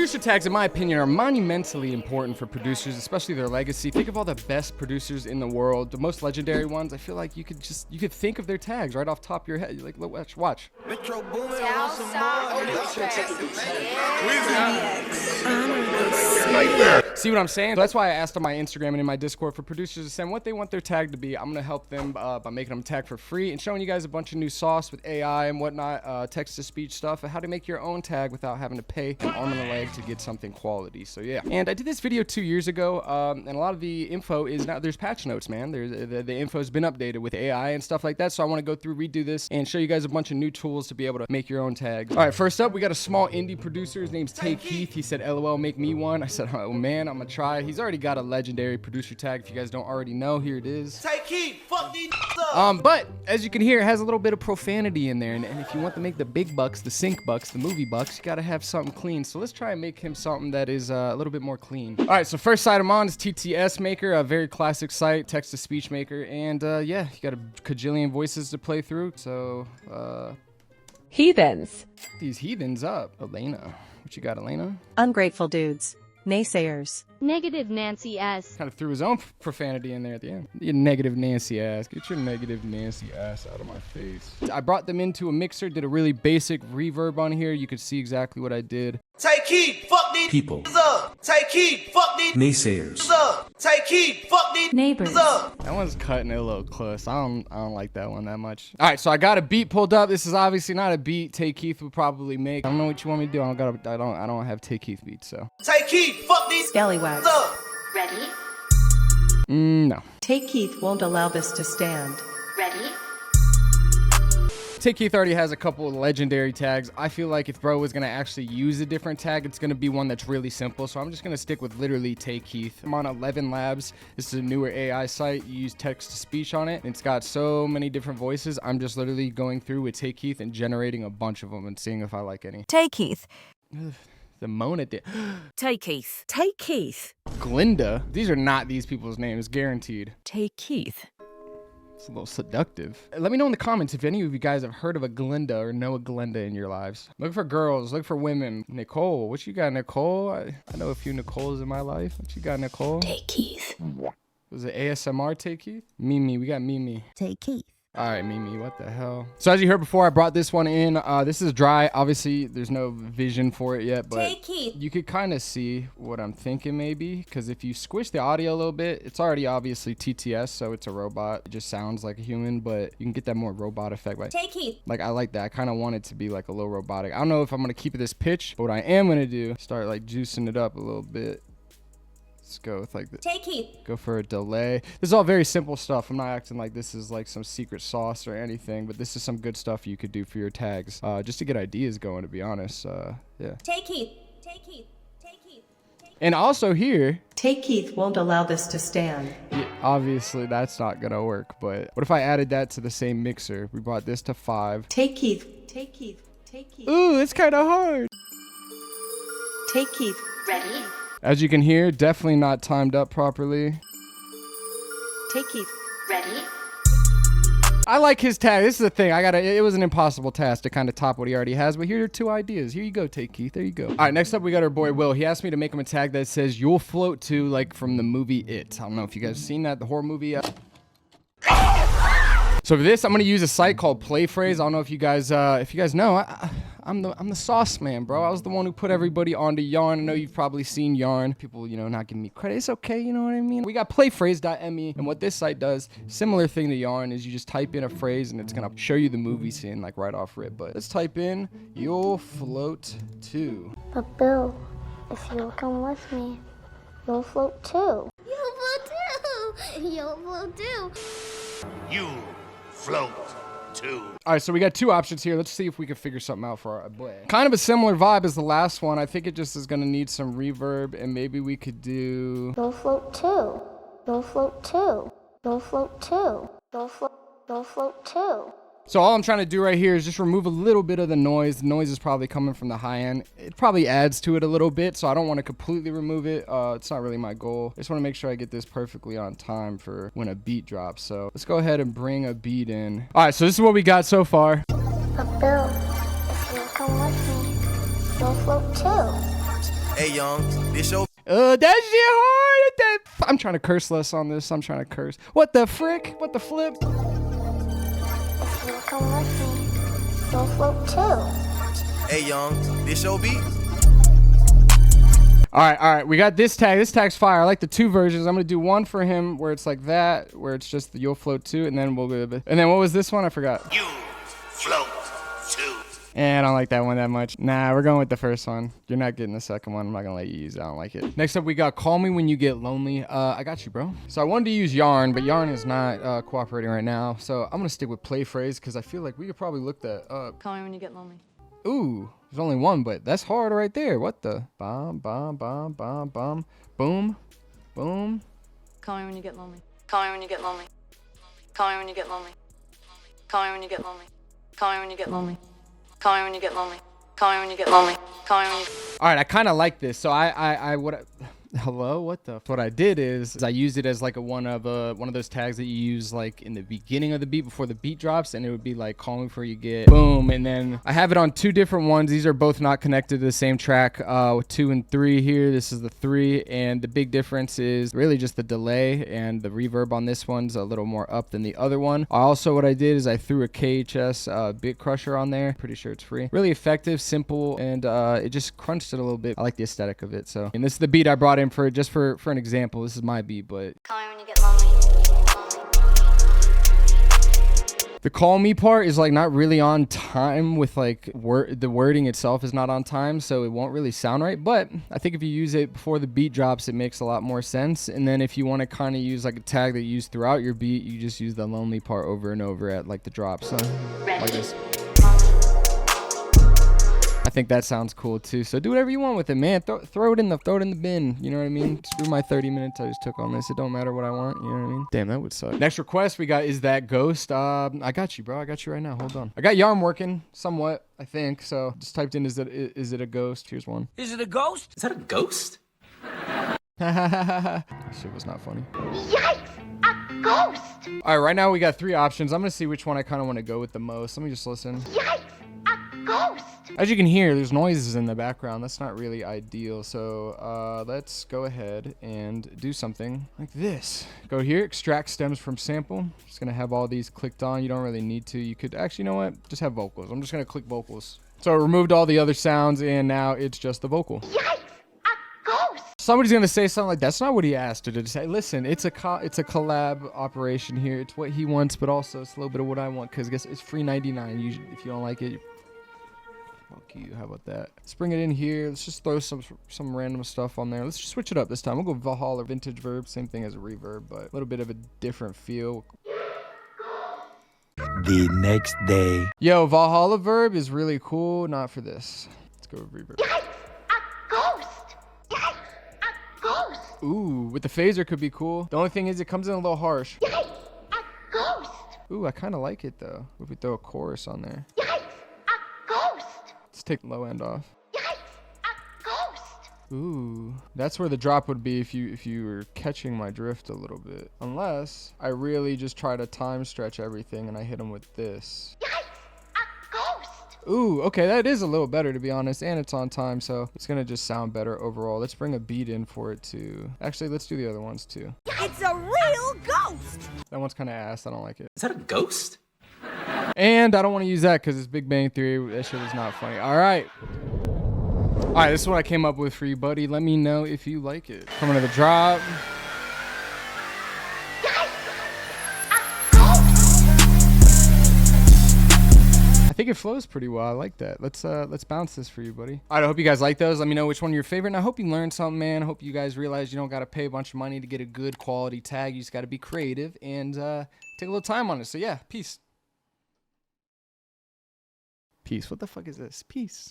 Producer tags, in my opinion, are monumentally important for producers, especially their legacy. Think of all the best producers in the world, the most legendary ones. I feel like you could think of their tags right off the top of your head. You're like, watch. See what I'm saying? So that's why I asked on my Instagram and in my Discord for producers to send what they want their tag to be. I'm gonna help them by making them tag for free and showing you guys a bunch of new sauce with AI and whatnot, text-to-speech stuff, and how to make your own tag without having to pay an arm and a leg to get something quality. So yeah, and I did this video 2 years ago, and a lot of the info is now, there's patch notes, man. The info's been updated with AI and stuff like that, so I want to go through, redo this, and show you guys a bunch of new tools to be able to make your own tags. All right, first up, we got a small indie producer. His name's Keith. He said, LOL, make me one. I said, oh man, I'm gonna try. He's already got a legendary producer tag. If you guys don't already know, here it is. Keith, fuck these up. But as you can hear, it has a little bit of profanity in there, and if you want to make the big bucks, the sync bucks, the movie bucks, you gotta have something clean. So let's try and make him something that is a little bit more clean. All right, so first site I'm on is TTS Maker, a very classic site, text-to-speech maker, and yeah, you got a cajillion voices to play through. So Heathens. These heathens up. Elena, what you got, Elena? Ungrateful dudes. Naysayers. Negative Nancy S. Kind of threw his own profanity in there at the end. You negative Nancy ass. Get your negative Nancy ass out of my face. I brought them into a mixer, did a really basic reverb on here. You could see exactly what I did. Take heed, fuck these people up. Take heed, fuck these naysayers up. Take heed, fuck these neighbors up. That one's cutting it a little close. I don't like that one that much. All right, so I got a beat pulled up. This is obviously not a beat Take Keith would probably make. I don't know what you want me to do. I don't have Take Keith beats, so. Take heed, fuck these scallywags. up. Ready? No. Take Keith won't allow this to stand. Ready? Take Keith already has a couple of legendary tags. I feel like if bro was gonna actually use a different tag, it's gonna be one that's really simple. So I'm just gonna stick with literally Take Keith. I'm on 11 Labs. This is a newer AI site. You use text to speech on it. It's got so many different voices. I'm just literally going through with Take Keith and generating a bunch of them and seeing if I like any. Take Keith. The Mona did. Take Keith. Take Keith. Glinda. These are not these people's names, guaranteed. Take Keith. It's a little seductive. Let me know in the comments if any of you guys have heard of a Glinda or know a Glinda in your lives. Look for girls, look for women. Nicole, what you got, Nicole? I know a few Nicoles in my life. What you got, Nicole? Take Keith. Was it ASMR Take Keith? Mimi, we got Mimi. Take Keith. All right, Mimi, what the hell? So as you heard before, I brought this one in. This is dry. Obviously, there's no vision for it yet, but you could kind of see what I'm thinking maybe, because if you squish the audio a little bit, it's already obviously TTS, so it's a robot. It just sounds like a human, but you can get that more robot effect. Like I like that. I kind of want it to be like a little robotic. I don't know if I'm going to keep it this pitch, but what I am going to do, start like juicing it up a little bit. Let's go with like this. Go for a delay. This is all very simple stuff. I'm not acting like this is like some secret sauce or anything, but this is some good stuff you could do for your tags, just to get ideas going, to be honest. Yeah. Take Keith. Take Keith. Take Keith. And also here, Take Keith won't allow this to stand. yeah, obviously that's not gonna work, but what if I added that to the same mixer? We brought this to 5. Take Keith. Take Keith. Take Keith. Ooh, it's kind of hard. Take Keith. Ready? As you can hear, definitely not timed up properly. Take Keith. Ready? I like his tag. This is the thing. It was an impossible task to kind of top what he already has, but here are 2 ideas. Here you go, Take Keith. There you go. All right, next up, we got our boy Will. He asked me to make him a tag that says, "You'll float too," like from the movie It. I don't know if you guys have seen that, the horror movie. So for this, I'm gonna use a site called Playphrase. I don't know if you guys know. I'm the sauce man, bro. I was the one who put everybody onto Yarn. I know you've probably seen Yarn. People, not giving me credit. It's okay, you know what I mean? We got playphrase.me, and what this site does, similar thing to Yarn, is you just type in a phrase and it's gonna show you the movie scene like right off rip. But let's type in "You'll float too." But Bill, if you'll come with me, you'll float too. You'll float too. You'll float too. You float too. All right, so we got 2 options here. Let's see if we can figure something out for our boy. Kind of a similar vibe as the last one. I think it just is gonna need some reverb, and maybe we could do. You'll float too. You'll float too. You'll float too. You'll float too. So all I'm trying to do right here is just remove a little bit of the noise. The noise is probably coming from the high end. It probably adds to it a little bit, so I don't want to completely remove it. It's not really my goal. I just want to make sure I get this perfectly on time for when a beat drops. So let's go ahead and bring a beat in. All right, so this is what we got so far. But Bill, if you'll come with me, you'll float too. Hey, young, this your That shit hard. I'm trying to curse less on this. I'm trying to curse. What the frick? What the flip? If you come with me, you'll float too. Hey, young, this your beat? All right. We got this tag. This tag's fire. I like the two versions. I'm gonna do one for him where it's like that, where it's just the you'll float too, and then we'll go. And then what was this one? I forgot. You float too. And I don't like that one that much. Nah, we're going with the first one. You're not getting the second one. I'm not gonna let you use it. I don't like it. Next up, we got Call Me When You Get Lonely. I got you, bro. So I wanted to use Yarn, but Yarn is not cooperating right now. So I'm gonna stick with Play Phrase because I feel like we could probably look that up. Call me when you get lonely. Ooh, there's only one, but that's hard right there. What the? Bomb, bomb, bomb, bomb, bomb. Boom, boom. Call me when you get lonely. Call me when you get lonely. Call me when you get lonely. Call me when you get lonely. Call me when you get lonely. Call me when you get lonely. Call me when you get lonely. Call me when you. All right, I kind of like this. So hello, what the? What I did is I used it as like one of those tags that you use like in the beginning of the beat before the beat drops, and it would be like call me before you get boom. And then I have it on two different ones. These are both not connected to the same track. 2 and 3 here. This is the 3, and the big difference is really just the delay and the reverb on this one's a little more up than the other one. Also, what I did is I threw a KHS bit crusher on there. Pretty sure it's free. Really effective, simple, and it just crunched it a little bit. I like the aesthetic of it. So, and this is the beat I brought in for an example. This is my beat, but Call me when you get lonely. the call me part is like not really on time with like the wording itself is not on time, so it won't really sound right. But I think if you use it before the beat drops, it makes a lot more sense. And then if you want to kind of use like a tag that you use throughout your beat, you just use the lonely part over and over at like the drop. So like this. I think that sounds cool too. So do whatever you want with it, man. Throw it in the bin. You know what I mean? Screw my 30 minutes I just took on this. It don't matter what I want. You know what I mean? Damn, that would suck. Next request we got is that Ghost. I got you, bro. I got you right now. Hold on. I got Yarn working somewhat, I think. So just typed in is it a ghost? Here's one. Is it a ghost? Is that a ghost? That shit was not funny. Yikes! A ghost! All right, right now we got 3 options. I'm gonna see which one I kind of want to go with the most. Let me just listen. Yikes! A ghost! As you can hear, there's noises in the background. That's not really ideal. So let's go ahead and do something like this. Go here, extract stems from sample. Just gonna have all these clicked on. You don't really need to. You could actually, you know what? Just have vocals. I'm just gonna click vocals. So it removed all the other sounds, and now it's just the vocal. Yikes! A ghost! Somebody's gonna say something like, "That's not what he asked." To say, listen, it's a collab operation here. It's what he wants, but also it's a little bit of what I want. Cause guess it's free 99. If you don't like it. Fuck you. How about that? Let's bring it in here. Let's just throw some random stuff on there. Let's just switch it up this time. We'll go Valhalla vintage verb. Same thing as a reverb, but a little bit of a different feel. The next day. Yo, Valhalla verb is really cool. Not for this. Let's go with reverb. Yikes! A ghost! Yikes! A ghost! Ooh, with the phaser could be cool. The only thing is it comes in a little harsh. Yikes! A ghost! Ooh, I kind of like it though. If we throw a chorus on there. Yikes! A ghost! Let's take the low end off. Yikes! A ghost! Ooh, that's where the drop would be if you were catching my drift a little bit. Unless I really just try to time stretch everything and I hit them with this. Yikes! A ghost! Ooh, okay, that is a little better to be honest, and it's on time, so it's gonna just sound better overall. Let's bring a beat in for it too. Actually, let's do the other ones too. It's a real ghost! That one's kind of ass. I don't like it. Is that a ghost? And I don't want to use that because it's Big Bang Theory. That shit is not funny. All right. All right, this is what I came up with for you, buddy. Let me know if you like it. Coming to the drop. I think it flows pretty well. I like that. Let's bounce this for you, buddy. All right, I hope you guys like those. Let me know which one your favorite. And I hope you learned something, man. I hope you guys realize you don't got to pay a bunch of money to get a good quality tag. You just got to be creative and take a little time on it. So yeah, peace. Peace. What the fuck is this? Peace.